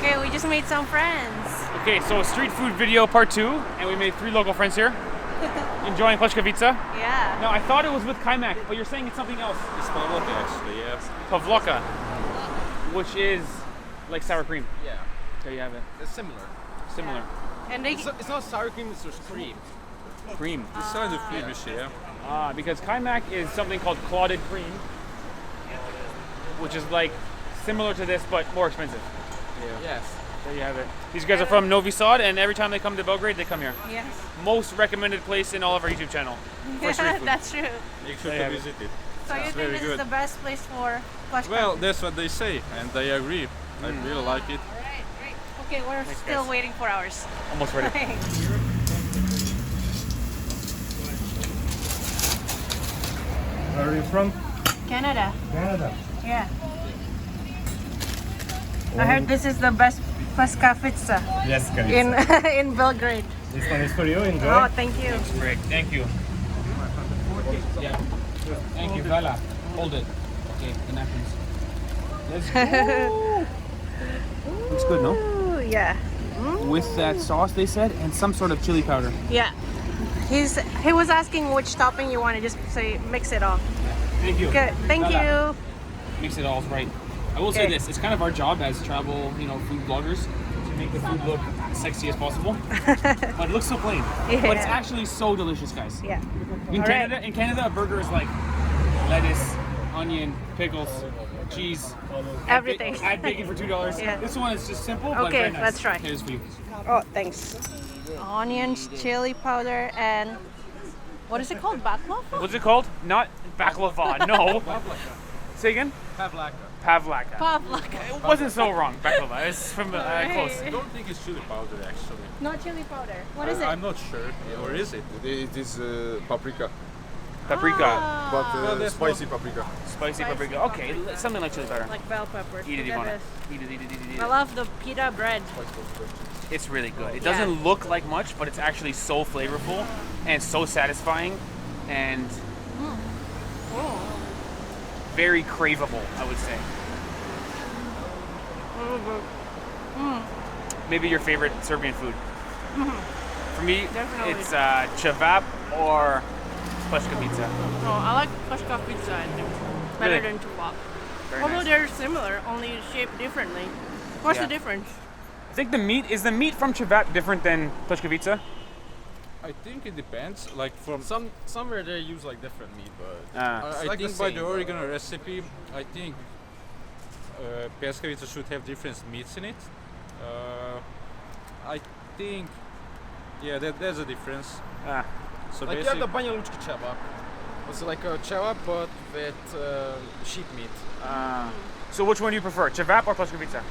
Okay, we just made some friends. Okay, so street food video part 2, and we made 3 local friends here. Enjoying Pljeskavica. Yeah. Now, I thought it was with kajmak, but you're saying it's something else. It's pavlaka actually, yes. Pavlaka, which is like sour cream. Yeah. There you have it. It's similar. Similar. Yeah. And they It's not sour cream, it's just cream. Cream. It's kind of creamish, yeah. Because kajmak is something called clotted cream, which is like similar to this, but more expensive. Yes. There you have it. These guys are from Novi Sad, and every time they come to Belgrade, they come here. yes. Most recommended place in all of our YouTube channel for street food. That's true. Make sure Yeah. to visit it. So you It's think very this is good. the best place for Pljeskavica? Well, that's what they say, and I agree. I really like it. Right. Okay, we're Thanks, still guys. waiting for ours. Almost ready. Where are you from? Canada. Canada. Yeah. I heard this is the best Pljeskavica Yes, in in Belgrade. This one is for you. Enjoy. Oh, thank you. Great, thank you. Yeah. Thank you, Bella. Hold it. Okay, the napkins. Let's go. Looks good, no? Ooh, yeah. With that sauce, they said, and some sort of chili powder. Yeah. He was asking which topping you want to just say mix it all. Thank you. Good. Thank Bella. you. Makes it all right. I will say Okay. this: it's kind of our job as travel, food bloggers, to make the food look sexy as possible. But it looks so plain. Yeah. But it's actually so delicious, guys. Yeah. In All Canada, right. a burger is like lettuce, onion, pickles, cheese, Everything. Add bacon for $2. Yeah. This one is just simple, but Okay, very nice. let's try. Here's for you. Oh, thanks. Onions, chili powder, and what is it called? Baklava? What's it called? Not baklava. No. Say again. Pavlaka. Pavlaka. Pavlaka. It wasn't so wrong. Baklava. It's from close. I don't think it's chili powder actually. Not chili powder. What is it? I'm not sure. Or is it? It is paprika, Paprika. Ah, but Well, that's spicy paprika. Spicy paprika. Okay, something like chili powder. like bell peppers. Eat it if you Look want at it. this. Eat it, eat it, eat it, eat I it. love the pita bread. It's really good. It Yeah. doesn't look like much, but it's actually so flavorful and so satisfying and Oh. very craveable, I would say. Maybe your favorite Serbian food. For me, Definitely. it's cevap or Pljeskavica. No, I like Pljeskavica, I think. Better Really? than cevap. Very Although nice. they're similar, only shaped differently. What's Yeah. the difference? I think the meat from cevap different than Pljeskavica? I think it depends. Like from somewhere they use like different meat, but Ah. I like think the by same, the but- original recipe, I think Pljeskavica should have different meats in it. I think, yeah, there's a difference. Ah. So Like you have basically, the Banja Lučki cevap. It's like a cevap but with sheep meat. So which one do you prefer, cevap or Pljeskavica?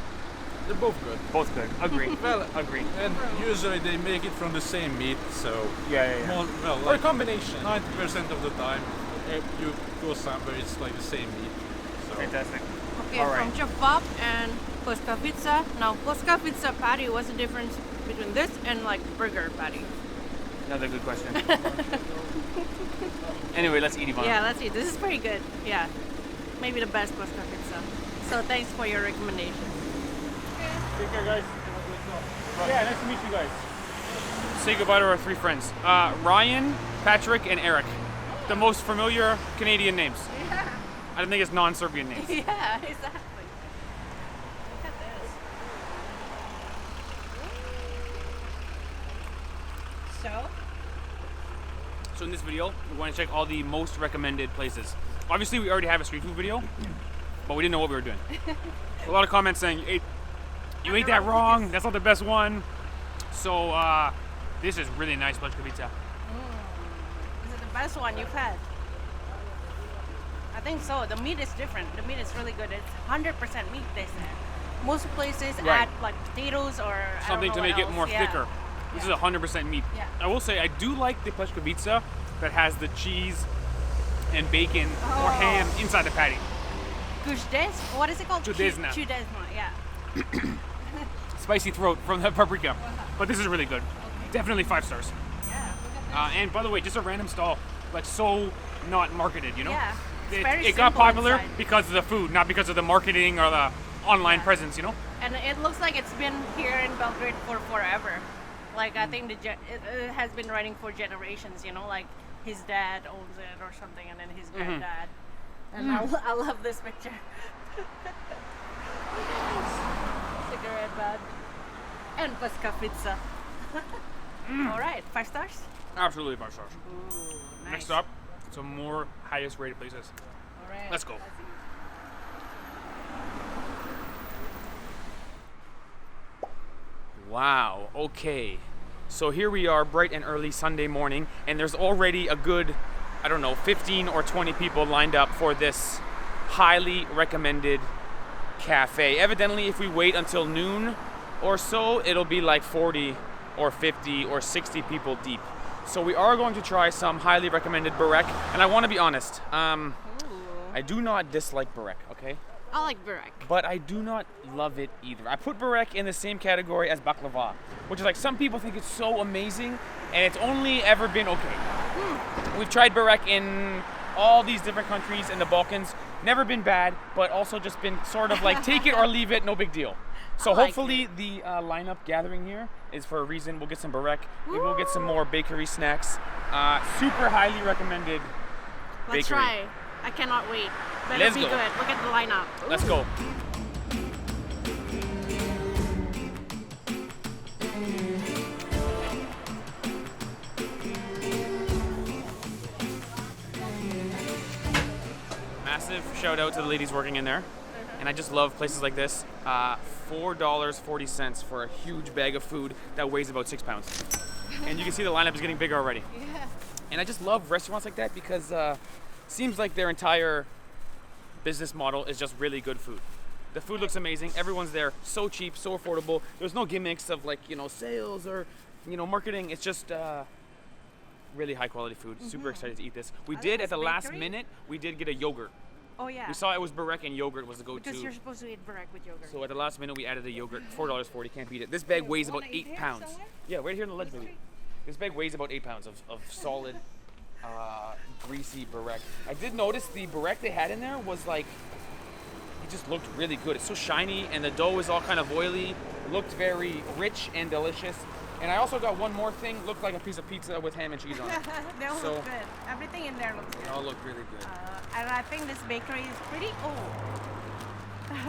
They're both good. Both good. Agree. well, Agree. and usually they make it from the same meat, so Yeah. well, Or a like combination. 90% of the time, if you go somewhere, it's like the same meat. So Fantastic. Okay, All right. from cevap and Pljeskavica. Now, Pljeskavica patty, what's the difference between this and like burger patty? Another good question. Anyway, let's eat Ivana. Yeah, let's see. This is pretty good. Yeah, maybe the best Pljeskavica. So thanks for your recommendation. Take care, guys. Yeah, nice to meet you guys. Say goodbye to our 3 friends. Ryan, Patrick, and Eric. The most familiar Canadian names. Yeah, I don't think it's non-Serbian names. yeah, exactly. Look at this. So in this video, we want to check all the most recommended places. Obviously, we already have a street food video, but we didn't know what we were doing. A lot of comments saying, hey, you ate that wrong, that's not the best one. So this is really nice Pljeskavica. Is it the best one you've had? I think so. The meat is different. The meat is really good. It's 100% meat, they said. Most places Right. add like potatoes or Something I to don't know make what it else. more Yeah. thicker. This is 100% meat. Yeah. I will say, I do like the Pljeskavica that has the cheese and bacon or Oh. ham inside the patty. Gushdes? What is it called? Chudesna. Chudesna, yeah. Spicy throat from the paprika. But this is really good. Definitely 5 stars. Yeah, look at And by the way, just a random stall, like so not marketed, you know? Yeah, it's It, very it got simple popular inside. because of the food, not because of the marketing or the online Yeah. presence, you know? And it looks like it's been here in Belgrade for forever. Like I think it has been running for generations. You know, like his dad owns it or something, and then his granddad. And I love this picture. Cigarette bud and Pljeskavica. All right, 5 stars. Absolutely 5 stars. Ooh, nice. Next up, some more highest rated places. All right. Let's go. Wow, okay. So here we are, bright and early Sunday morning, and there's already a good, I don't know, 15 or 20 people lined up for this highly recommended cafe. Evidently, if we wait until noon or so, it'll be like 40 or 50 or 60 people deep. So we are going to try some highly recommended burek, and I want to be honest, I do not dislike burek, okay? I like burek. But I do not love it either. I put burek in the same category as baklava, which is like some people think it's so amazing, and it's only ever been okay. We've tried burek in all these different countries in the Balkans, never been bad, but also just been sort of like take it or leave it, no big deal. So like hopefully the lineup gathering here is for a reason. We'll get some burek, maybe we'll get some more bakery snacks. Super highly recommended bakery. Let's try. I cannot wait. Better Let's be go. good. Look at the lineup. Let's go. Massive shout out to the ladies working in there. And I just love places like this. $4.40 for a huge bag of food that weighs about 6 pounds. And you can see the lineup is getting bigger already. Yeah. And I just love restaurants like that because seems like their entire business model is just really good food. The food looks amazing. Everyone's there, so cheap, so affordable. There's no gimmicks of like, you know, sales or, you know, marketing. It's just really high quality food. Super excited to eat this. We did at the last bakery? minute, we did get a yogurt. Oh yeah. We saw it was burek and yogurt was the go-to. Because you're supposed to eat burek with yogurt. So at the last minute, we added the yogurt. $4.40, can't beat it. This bag weighs about 8 pounds. Yeah, right here in the ledge, baby. This bag weighs about 8 pounds of solid, greasy burek. I did notice the burek they had in there was like, it just looked really good. It's so shiny, and the dough is all kind of oily. It looked very rich and delicious. And I also got one more thing. Looked like a piece of pizza with ham and cheese on it. They all So- look good. Everything in there looks good. It all looked really good. And I think this bakery is pretty old.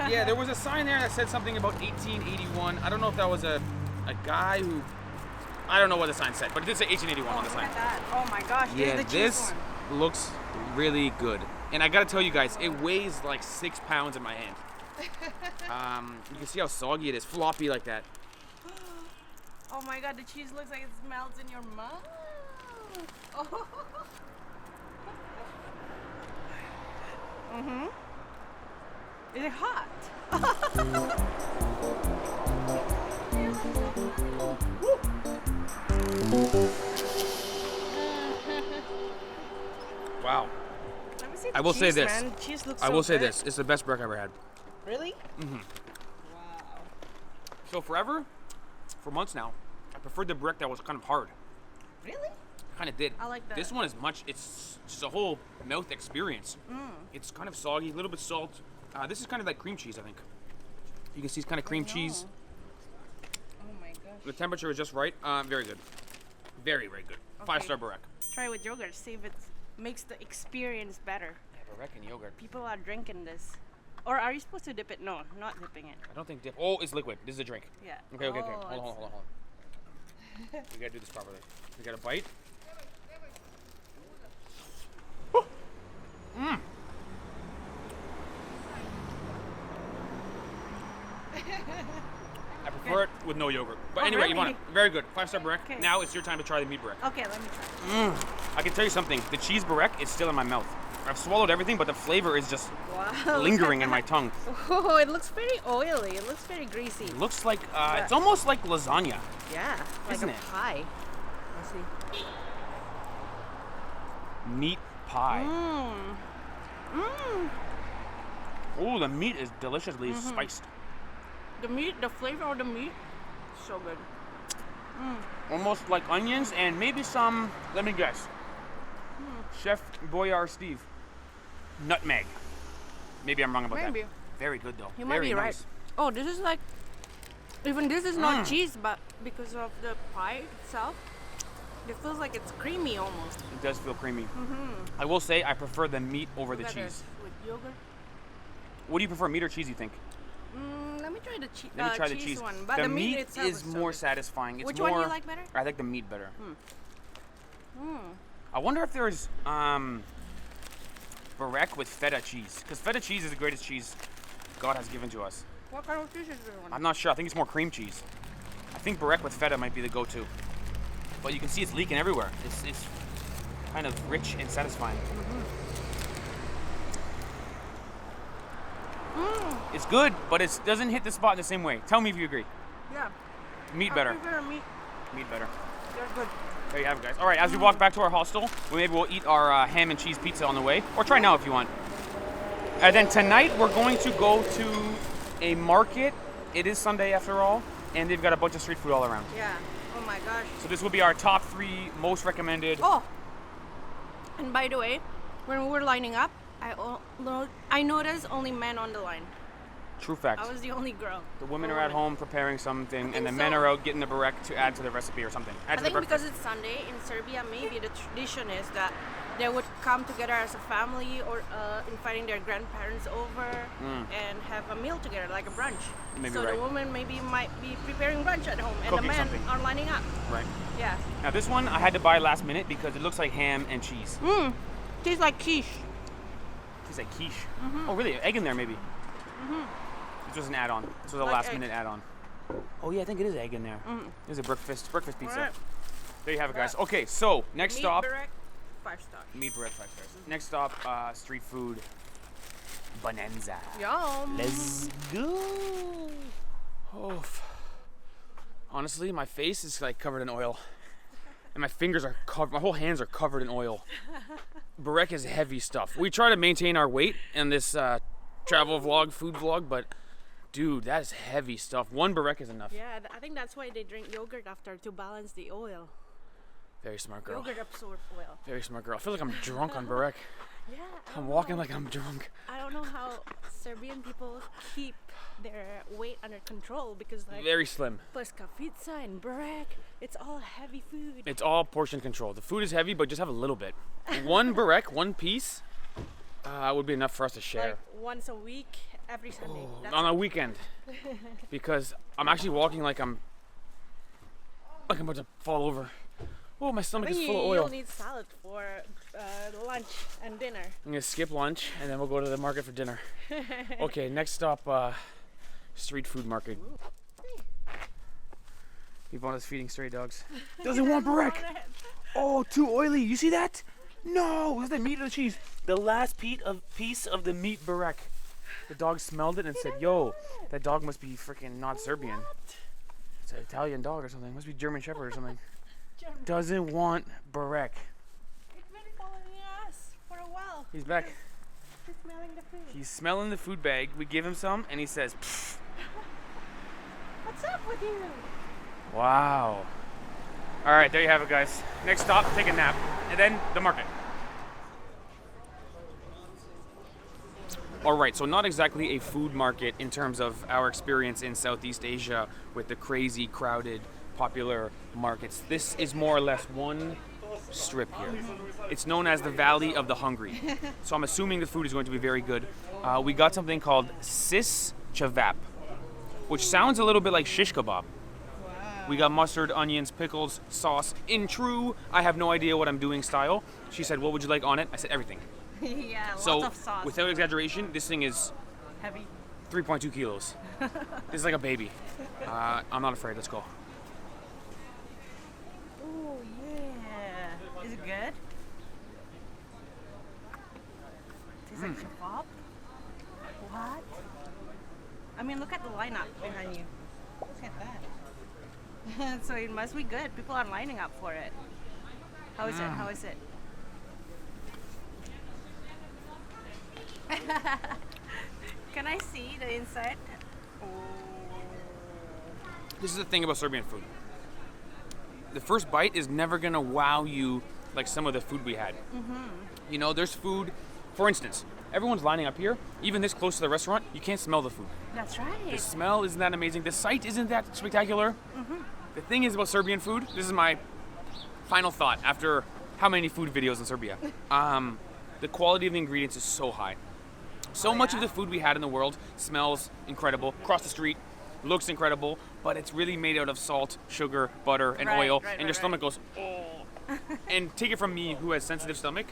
Yeah, there was a sign there that said something about 1881. I don't know if that was a guy who, I don't know what the sign said, but it did say 1881 on the Look sign. at that. Oh my gosh. Yeah, Here's the cheese this one. looks really good. And I gotta tell you guys, it weighs like 6 pounds in my hand. You can see how soggy it is, floppy like that. Oh my god, the cheese looks like it melts in your mouth. Oh. Is it hot? Wow. Let me see the I will say cheese, this. Man. Cheese looks I so will say good. this, it's the best burek I've ever had. Really? So forever, for months now, I preferred the burek that was kind of hard. Really? Kind of did. I like that. This one is much, it's just a whole mouth experience. It's kind of soggy, a little bit salt. This is kind of like cream cheese, I think. You can see it's kind of cream cheese. Oh my gosh. The temperature is just right. Very good. Very, very good. Okay. 5-star burek. Try it with yogurt. See if it makes the experience better. Yeah, burek and yogurt. People are drinking this. Or are you supposed to dip it? No, not dipping it. I don't think dip. Oh, it's liquid. This is a drink. Yeah. Okay, okay, okay. Oh, Hold on. We gotta do this properly. We gotta bite. Mmm. I prefer it with no yogurt. But Oh, anyway, you want really? it. Very good. 5-star burek. Okay. Now it's your time to try the meat burek. Okay, let me try. I can tell you something. The cheese burek is still in my mouth. I've swallowed everything, but the flavor is just Wow. lingering in my tongue. Oh, it looks very oily. It looks very greasy. It looks like, it's almost like lasagna. Yeah, like Isn't a it? pie. Let's see. Meat pie. Mmm. Mmm. Oh, the meat is deliciously spiced. The meat, the flavor of the meat, so good. Almost like onions and maybe some, let me guess, Chef Boyar Steve. Nutmeg. Maybe I'm wrong about Maybe. that. Very good though. You might Very be right. nice. Oh, this is like, even this is not cheese, but because of the pie itself, it feels like it's creamy almost. It does feel creamy. I will say I prefer the meat over the cheese. With yogurt. What do you prefer, meat or cheese, you think? Let me try the cheese. Let me try the cheese cheese. one. But the meat itself is so more good. satisfying. It's Which more, one do you like better? I like the meat better. I wonder if there's burek with feta cheese, because feta cheese is the greatest cheese God has given to us. What kind of cheese is this one? I'm not sure. I think it's more cream cheese. I think burek with feta might be the go-to. But you can see it's leaking everywhere. It's kind of rich and satisfying. It's good, but it doesn't hit the spot in the same way. Tell me if you agree. Yeah. Meat better. I prefer meat. Meat better. They're good. There you have it, guys. All right, as we walk back to our hostel, we'll eat our ham and cheese pizza on the way, or try now if you want. And then tonight we're going to go to a market. It is Sunday after all, and they've got a bunch of street food all around. Yeah. Oh my gosh. So this will be our top 3 most recommended. Oh. And by the way, when we were lining up, I noticed only men on the line. True fact. I was the only girl. The women are at home preparing something, and the think men so. are out getting the burek to add to the recipe or something. Add I to the think breakfast. because it's Sunday in Serbia, maybe the tradition is that they would come together as a family or inviting their grandparents over and have a meal together, like a brunch. Maybe so right. the woman maybe might be preparing brunch at home, and Cooking the men something. are lining up. Right. Yeah. Now this one I had to buy last minute because it looks like ham and cheese. Tastes like quiche. Tastes like quiche. Oh really? Egg in there maybe. This was an add-on. This was a Like last egg. minute add-on. Oh yeah, I think it is egg in there. There's a breakfast pizza. Alright. There you have it, guys. Okay, so next Meat stop. burek, 5 stars. Meat burek 5 stars. Next stop, street food. Bonanza. Yum. Let's go. Oh. Honestly, my face is like covered in oil, and my fingers are covered. My whole hands are covered in oil. Burek is heavy stuff. We try to maintain our weight in this travel vlog, food vlog, but dude, that is heavy stuff. 1 burek is enough. Yeah, I think that's why they drink yogurt after to balance the oil. Very smart girl. Yogurt absorbs oil. Very smart girl. I feel like I'm drunk on burek. Yeah. I'm walking like I'm drunk. I don't know how Serbian people keep their weight under control because like Very slim. Pljeskavica and burek, it's all heavy food. It's all portion control. The food is heavy, but just have a little bit. 1 burek, 1 piece, would be enough for us to share. Like once a week, every Sunday. That's On it. a weekend, because I'm actually walking like I'm about to fall over. Oh, my I stomach think is full of you'll oil. need salad for lunch and dinner. I'm gonna skip lunch and then we'll go to the market for dinner. Okay, next stop, street food market. Ivana's feeding stray dogs. Doesn't want burek. Oh, too oily. You see that? No, was the meat or the cheese? The last piece of the meat burek. The dog smelled it and said, "Yo, that dog must be freaking not Serbian. It's an Italian dog or something. Must be German Shepherd or something." Doesn't want burek. It's been following us for a while. He's back. He's smelling the food. He's smelling the food bag. We give him some, and he says, "Pfft." What's up with you? Wow. All right, there you have it, guys. Next stop, take a nap, and then the market. All right, so not exactly a food market in terms of our experience in Southeast Asia with the crazy, crowded, popular markets. This is more or less one strip here. It's known as the Valley of the Hungry. So I'm assuming the food is going to be very good. We got something called cevap, which sounds a little bit like shish kebab. We got mustard, onions, pickles, sauce. In true, I have no idea what I'm doing style. She said, "What would you like on it?" I said, "Everything." Yeah, So, lots of sauce. without exaggeration, this thing is Heavy. 3.2 kilos. This is like a baby. I'm not afraid. Let's go. Oh yeah. Is it good? Tastes like cevap. What? I mean, look at the lineup behind you. Look at that. So it must be good. People are lining up for it. How is it? How is it? Can I see the inside? Oh. This is the thing about Serbian food. The first bite is never gonna wow you like some of the food we had. You know, there's food, for instance, everyone's lining up here. Even this close to the restaurant, you can't smell the food. That's right. The smell isn't that amazing. The sight isn't that spectacular. The thing is about Serbian food, this is my final thought after how many food videos in Serbia. The quality of the ingredients is so high. So much of the food we had in the world smells incredible. Across the street, looks incredible, but it's really made out of salt, sugar, butter, and oil, and your stomach goes, oh. And take it from me, who has sensitive stomach.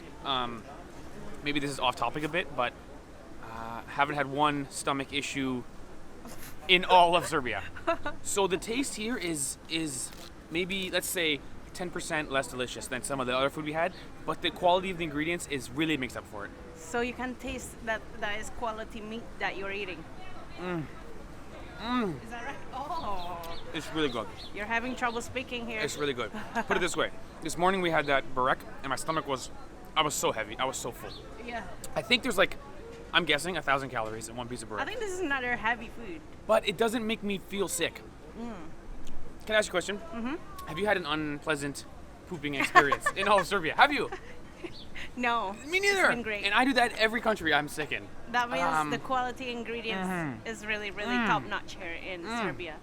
Maybe this is off topic a bit, but haven't had one stomach issue in all of Serbia. So the taste here is maybe, let's say, 10% less delicious than some of the other food we had, but the quality of the ingredients is really makes up for it. So you can taste that is quality meat that you're eating. Is that right? Oh. It's really good. You're having trouble speaking here. It's really good. Put it this way. This morning we had that burek, and my stomach I was so heavy. I was so full. Yeah. I think there's like, I'm guessing 1,000 calories in one piece of burek. I think this is another heavy food. But it doesn't make me feel sick. Can I ask you a question? Have you had an unpleasant pooping experience in all of Serbia? Have you? No. Me neither. It's been great. And I do that every country I'm sick in. That means the quality ingredients is really, really top notch here in Serbia.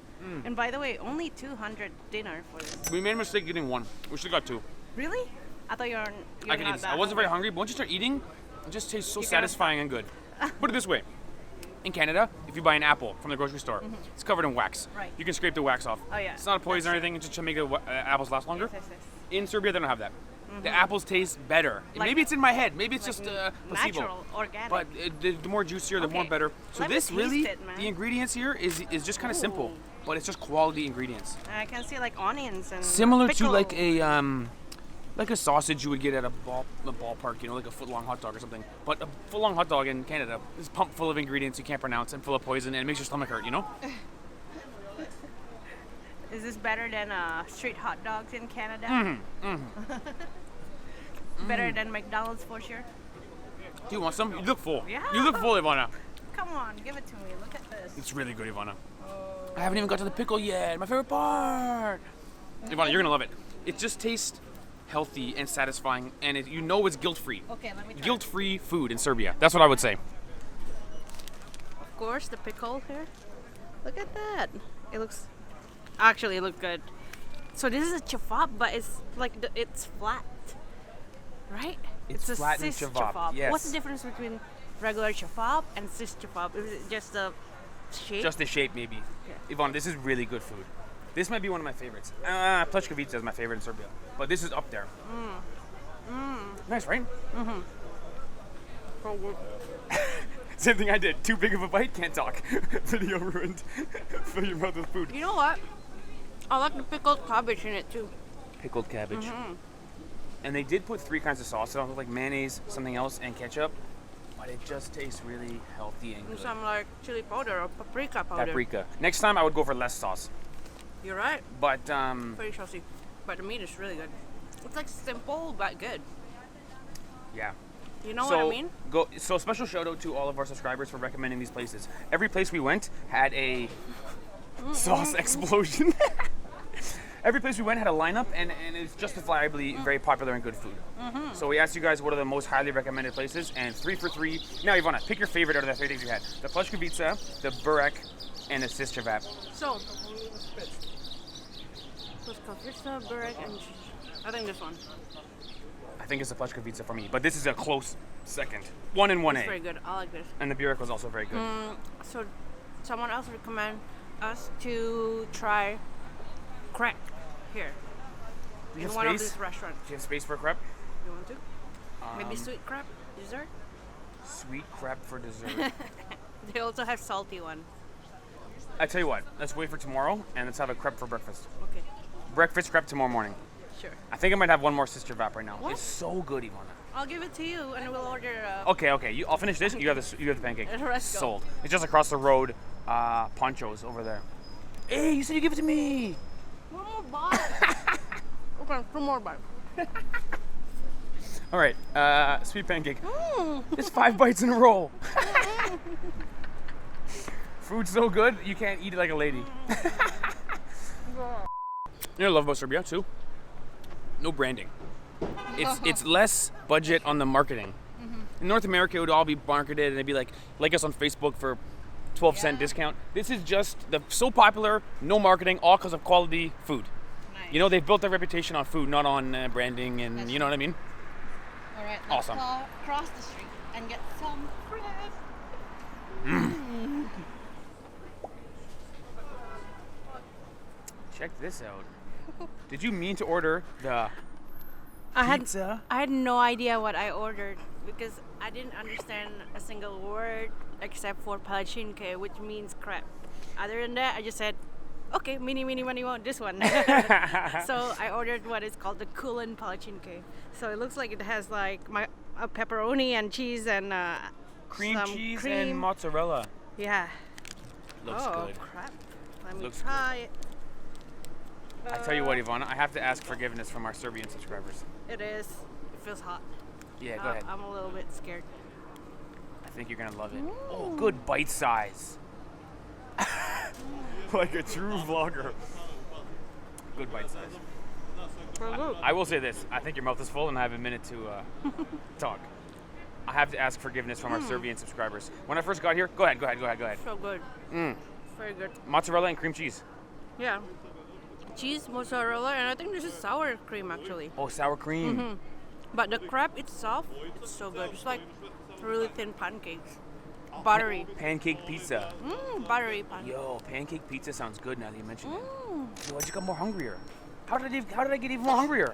And by the way, only 200 dinner for this. We made a mistake getting one. We should have got two. Really? I thought you're I can eat not this. that I wasn't very hungry. hungry, but once you start eating, it just tastes so You gotta satisfying and good. Put it this way. In Canada, if you buy an apple from the grocery store, it's covered in wax. Right. You can scrape the wax off. Oh, yeah. It's not a poison or anything, it's just to make the apples last longer. Yes, yes, yes. In Serbia, they don't have that. The apples taste better. Like- Maybe it's in my head. Maybe it's Like just placebo. natural, organic. But the more juicier, the more Okay. better. So Let me this taste really, it, man. the ingredients here is just kind of simple, Ooh. but it's just quality ingredients. I can see like onions and Similar to pickle. like a sausage you would get at a ballpark, you know, like a foot-long hot dog or something. But a foot-long hot dog in Canada is pumped full of ingredients you can't pronounce and full of poison, and it makes your stomach hurt, you know? Is this better than street hot dogs in Canada? Better than McDonald's for sure. Do you want some? You look full. Yeah. You look full, Ivana. Come on, give it to me. Look at this. It's really good, Ivana. I haven't even got to the pickle yet. My favorite part. Ivana, you're gonna love it. It just tastes healthy and satisfying, and you know it's guilt-free. Okay, let me try. Guilt-free food in Serbia. That's what I would say. Of course, the pickle here. Look at that. It looks good. So this is a cevap, but it's like it's flat, right? It's a flattened cis cevap, yes. What's the difference between regular cevap and cis cevap? Is it just the shape? Just the shape, maybe. Yeah. Ivana, this is really good food. This might be one of my favorites. Pljeskavica is my favorite in Serbia, but this is up there. Nice, right? So good. Same thing I did. Too big of a bite, can't talk. Video ruined. Fill your mouth with food. You know what? I like the pickled cabbage in it too. Pickled cabbage. And they did put 3 kinds of sauce on it, like mayonnaise, something else, and ketchup. But it just tastes really healthy and And good. some like chili powder or paprika powder. Paprika. Next time I would go for less sauce. You're right. But Pretty saucy. But the meat is really good. It's like simple but good. yeah. You know what I mean? So special shout out to all of our subscribers for recommending these places. Every place we went had a sauce explosion. Every place we went had a lineup, and it's justifiably very popular and good food. So we asked you guys what are the most highly recommended places, and 3 for 3. Now, Ivana, pick your favorite out of the 3 things you had: the Pljeskavica, the burek, and the cevap. So, Pljeskavica, burek, and I think this one. I think it's the Pljeskavica for me, but this is a close second. 1 and 1A. It's very good. I like this. And the burek was also very good. So, someone else recommend us to try crepe here Do you in have one of space? these restaurants. Do you have space for a crepe? You want to? Maybe sweet crepe dessert. Sweet crepe for dessert. They also have salty one. I tell you what, let's wait for tomorrow and let's have a crepe for breakfast. Okay, Breakfast crepe tomorrow morning. sure. I think I might have one more sister vap right now. What? It's so good, Ivana. I'll give it to you, and we'll order. Okay. I'll finish this. You have the pancake. Let's go. Sold. It's just across the road. Poncho's over there. Hey, you said you give it to me. One more bite. Okay, 2 more bites. All right. Sweet pancake. It's 5 bites in a row. Food's so good, you can't eat it like a lady. You know what I love about Serbia too? No branding. It's less budget on the marketing. In North America, it would all be marketed and it'd be like us on Facebook for 12-cent discount. This is just so popular, no marketing, all because of quality food. Nice. You know, they've built their reputation on food, not on branding, and That's you know what I mean? All right, let's Awesome. cross the street and get some crab. Check this out. Did you mean to order the pizza? I had no idea what I ordered because I didn't understand a single word except for pancake, which means crab. Other than that, I just said, okay, mini, want this one. So I ordered what is called the Kulin pancake. So it looks like it has like a pepperoni and cheese and cream some cheese cream. and mozzarella. Yeah. Looks good. Crap. Let me Looks try it. I tell you what, Ivana, I have to ask forgiveness from our Serbian subscribers. It is. It feels hot. Yeah, go ahead. I'm a little bit scared. I think you're gonna love it. Oh, good bite size. Like a true vlogger. Good bite size. I will say this. I think your mouth is full and I have a minute to talk. I have to ask forgiveness from our Serbian subscribers. When I first got here, go ahead. So good. Very good. Mozzarella and cream cheese. Yeah. Cheese, mozzarella, and I think this is sour cream actually. Oh, sour cream. But the crab itself, it's so good. It's like really thin pancakes. Buttery. Pancake pizza. Buttery pancake. Yo, pancake pizza sounds good now that you mention it. Yo, I just got more hungrier. How did I get even more hungrier?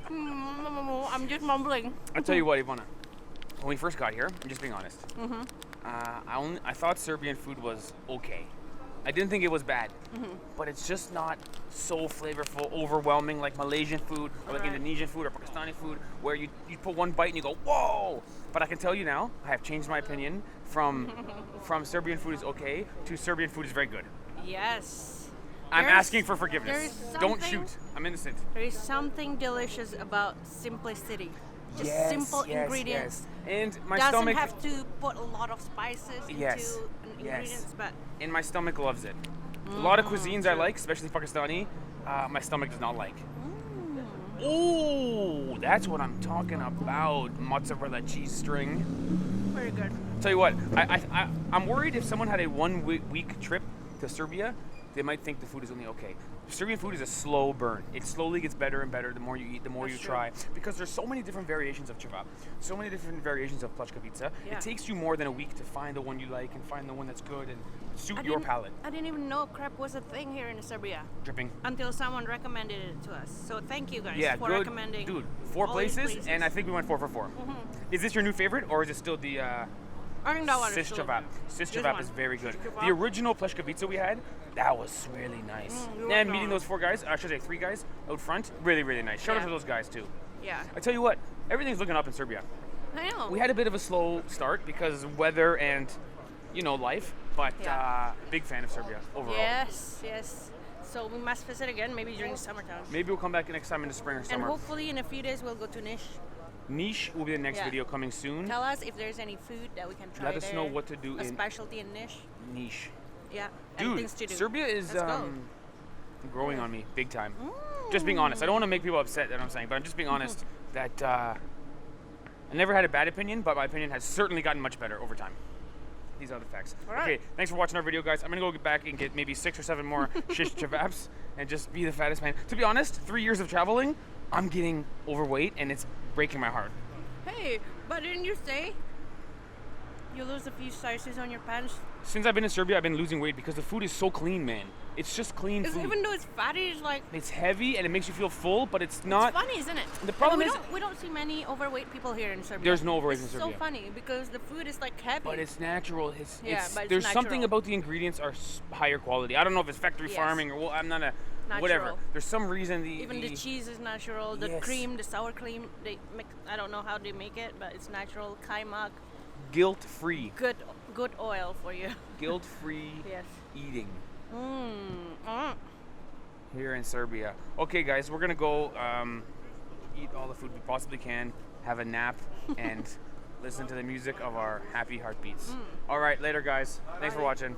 I'm just mumbling. I'll tell you what, Ivana. When we first got here, I'm just being honest. I thought Serbian food was okay. I didn't think it was bad, but it's just not so flavorful, overwhelming like Malaysian food or like Indonesian food or Pakistani food, where you put one bite and you go, whoa! But I can tell you now, I have changed my opinion from Serbian food is okay to Serbian food is very good. Yes. I'm asking for forgiveness. Don't something- shoot. I'm innocent. There is something delicious about simplicity. Just Yes, simple yes, ingredients. yes. And my Doesn't stomach have to put a lot of spices Yes, into yes. ingredients, but and my stomach loves it. A lot of cuisines I like, especially Pakistani, my stomach does not like. Oh, that's what I'm talking about. Mozzarella cheese string. very good. Tell you what, I'm worried if someone had a 1 week trip to Serbia, they might think the food is only okay. Serbian food is a slow burn. It slowly gets better and better the more you eat, the more That's you true. try. Because there's so many different variations of cevap, so many different variations of pljeskavica. Yeah. It takes you more than a week to find the one you like and find the one that's good and suit your palate. I didn't even know crab was a thing here in Serbia Dripping. until someone recommended it to us. So thank you guys Yeah, for good. recommending. Dude, 4 all these places, and I think we went 4 for 4. Is this your new favorite, or is it still the I think that one is Sis still cevap? good. Sis This cevap one. is very good. Sis The cevap. original pljeskavica we had, that was really nice. you were And meeting wrong. those 4 guys, I should say 3 guys out front, really, really nice. Shout out Yeah. to those guys too. Yeah. I tell you what, everything's looking up in Serbia. I know. We had a bit of a slow start because of weather and, life, but Yeah. big fan of Serbia overall. Yes. So we must visit again, maybe during summertime. Maybe we'll come back next time in the spring or And summer. hopefully in a few days we'll go to Niš. Niche will be the next Yeah. video coming soon. Tell us if there's any food that we can try Let us there. know what to do A in specialty in Niš. Niche. Yeah. And Dude, things to do. Serbia is Let's go. growing on me big time. Just being honest. I don't want to make people upset that I'm saying, but I'm just being honest that I never had a bad opinion, but my opinion has certainly gotten much better over time. These are the facts. All right. Okay, thanks for watching our video, guys. I'm gonna go get back and get maybe 6 or 7 more shish cevaps and just be the fattest man. To be honest, 3 years of traveling, I'm getting overweight and it's breaking my heart. Hey, but didn't you say you lose a few sizes on your pants? Since I've been in Serbia, I've been losing weight because the food is so clean, man. It's just clean It's, food. even though it's fatty, it's like It's heavy and it makes you feel full, but it's not. it's funny, isn't it? The problem And is- we don't see many overweight people here in Serbia. There's no overweight in It's Serbia. so funny because the food is like heavy. But it's natural. Yeah, but it's there's something natural. about the ingredients are higher quality. I don't know if it's factory Yes. farming or I'm not a Natural. whatever. There's some reason Even the cheese is natural. The Yes. cream, the sour cream, they make. I don't know how they make it, but it's natural. Kaimak, guilt-free, good oil for you. guilt-free Yes. eating Mm. here in Serbia. Okay, guys, we're gonna go eat all the food we possibly can, have a nap, and listen to the music of our happy heartbeats. All right, later, guys. Thanks for watching.